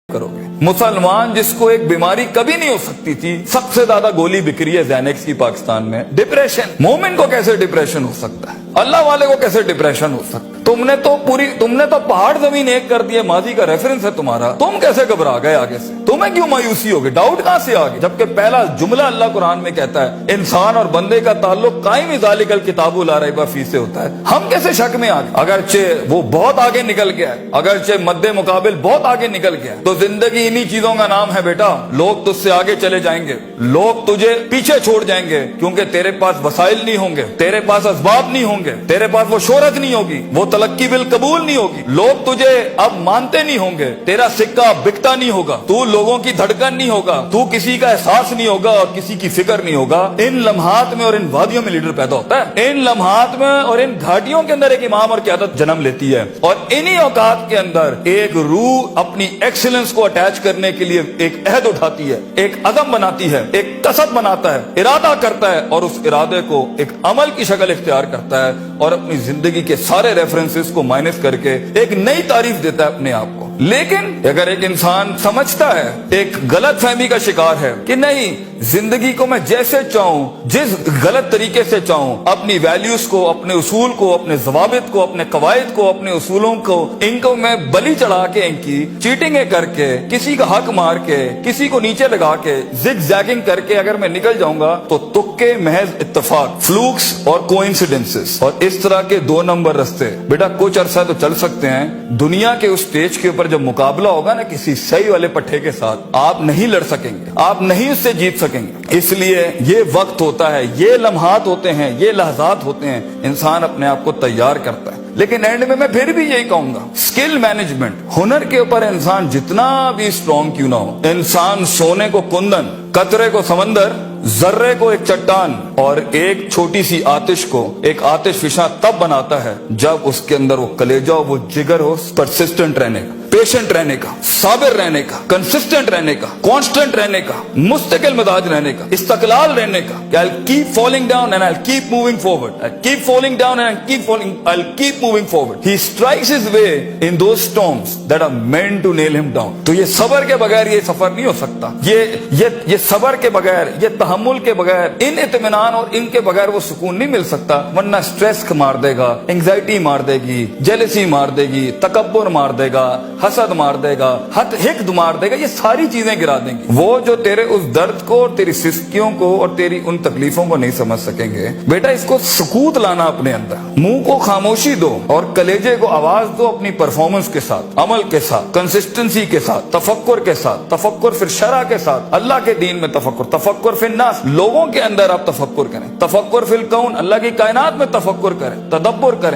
کرو گے۔ مسلمان جس کو ایک بیماری کبھی نہیں ہو سکتی تھی، سب سے زیادہ گولی بکری ہے زینکس کی پاکستان میں، ڈپریشن۔ مومن کو کیسے ڈپریشن ہو سکتا ہے؟ اللہ والے کو کیسے ڈپریشن ہو سکتا ہے؟ تم نے تو پہاڑ زمین ایک کر دیا، ماضی کا ریفرنس ہے تمہارا، تم کیسے گھبرا گئے آگے سے؟ تمہیں کیوں مایوسی ہوگی؟ ڈاؤٹ کہاں سے آگے؟ جبکہ پہلا جملہ اللہ قرآن میں کہتا ہے انسان اور بندے کا تعلق قائم ذالک الکتاب لا ریب فیہ سے ہوتا ہے۔ ہم کیسے شک میں آگے؟ اگرچہ وہ بہت آگے نکل گیا ہے، اگرچہ مد مقابل بہت آگے نکل گیا ہے، تو زندگی انہی چیزوں کا نام ہے بیٹا۔ لوگ تجھ سے آگے چلے جائیں گے، لوگ تجھے پیچھے چھوڑ جائیں گے، کیونکہ تیرے پاس وسائل نہیں ہوں گے، تیرے پاس اسباب نہیں ہوں گے، تیرے پاس وہ شہرت نہیں ہوگی، وہ تلقی بالقبول نہیں ہوگی، لوگ تجھے اب مانتے نہیں ہوں گے، تیرا سکہ بکتا نہیں ہوگا، تو لوگوں کی دھڑکن نہیں ہوگا، تو کسی کا احساس نہیں ہوگا اور کسی کی فکر نہیں ہوگا۔ ان لمحات میں اور ان وادیوں میں لیڈر پیدا ہوتا ہے، ان لمحات میں اور ان گھاٹیوں کے اندر ایک امام اور قیادت جنم لیتی ہے، اور انہی اوقات کے اندر ایک روح اپنی ایکسلنس کو اٹیچ کرنے کے لیے ایک عہد اٹھاتی ہے، ایک عزم بناتی ہے، ایک قصد بناتا ہے، ارادہ کرتا ہے، اور اس ارادے کو ایک عمل کی شکل اختیار کرتا ہے، اور اپنی زندگی کے سارے ریفرنسز کو مائنس کر کے ایک نئی تعریف دیتا ہے اپنے آپ کو۔ لیکن اگر ایک انسان سمجھتا ہے، ایک غلط فہمی کا شکار ہے کہ نہیں، زندگی کو میں جیسے چاہوں، جس غلط طریقے سے چاہوں، اپنی ویلیوز کو، اپنے اصول کو، اپنے ضوابط کو، اپنے قواعد کو، اپنے اصولوں کو، ان کو میں بلی چڑھا کے، ان کی چیٹنگیں کر کے، کسی کا حق مار کے، کسی کو نیچے لگا کے، زگ زیگنگ کر کے اگر میں نکل جاؤں گا تو تکے، محض اتفاق، فلوکس اور کوئنسیڈنسز، اور اس طرح کے 2 نمبر رستے بیٹا کچھ عرصہ تو چل سکتے ہیں۔ دنیا کے اس سٹیج کے اوپر جب مقابلہ ہوگا نا کسی صحیح والے پٹھے کے ساتھ، آپ نہیں لڑ سکیں گے، آپ نہیں اس سے جیت سکیں گے۔ اس لیے یہ وقت ہوتا ہے، یہ لمحات ہوتے ہیں، یہ لحظات ہوتے ہیں، انسان اپنے آپ کو تیار کرتا ہے۔ لیکن اینڈ میں پھر بھی یہی کہوں گا، سکل مینجمنٹ، ہنر کے اوپر انسان جتنا بھی اسٹرانگ کیوں نہ ہو، انسان سونے کو کندن، قطرے کو سمندر، ذرے کو ایک چٹان اور ایک چھوٹی سی آتش کو ایک آتش فشاں تب بناتا ہے جب اس کے اندر وہ کلیجہ ہو، وہ جگر ہو، پرسسٹنٹ رہنے کا، پیشنٹ رہنے کا، صابر رہنے کا، کنسسٹنٹ رہنے کا، کانسٹنٹ رہنے کا، مستقل مزاج رہنے کا، استقلال رہنے کا، کہ I'll keep falling down and I'll keep moving forward. I'll keep falling down and I'll keep moving forward. He strikes his way in those storms that are meant to nail him down. تو یہ صبر کے بغیر یہ سفر نہیں ہو سکتا، یہ صبر کے بغیر، یہ تحمل کے بغیر، ان اطمینان اور ان کے بغیر وہ سکون نہیں مل سکتا، ورنہ سٹریس مار دے گا، انگزائٹی مار دے گی، جیلسی مار دے گی، تکبر مار دے گا، حسد مار دے گا، حقد مار دے گا، یہ ساری چیزیں گرا دیں گی۔ وہ جو تیرے اس درد کو اور تیری سستیوں کو اور تیری ان تکلیفوں کو نہیں سمجھ سکیں گے، بیٹا اس کو سکوت لانا اپنے اندر، منہ کو خاموشی دو اور کلیجے کو آواز دو، اپنی پرفارمنس کے ساتھ، عمل کے ساتھ، کنسسٹنسی کے ساتھ، تفکر کے ساتھ، تفکر پھر شرع کے ساتھ، اللہ کے دین میں تفکر فی الناس، لوگوں کے اندر آپ تفکر کریں، تفکر فی الکون، اللہ کی کائنات میں تفکر کریں، تدبر کریں۔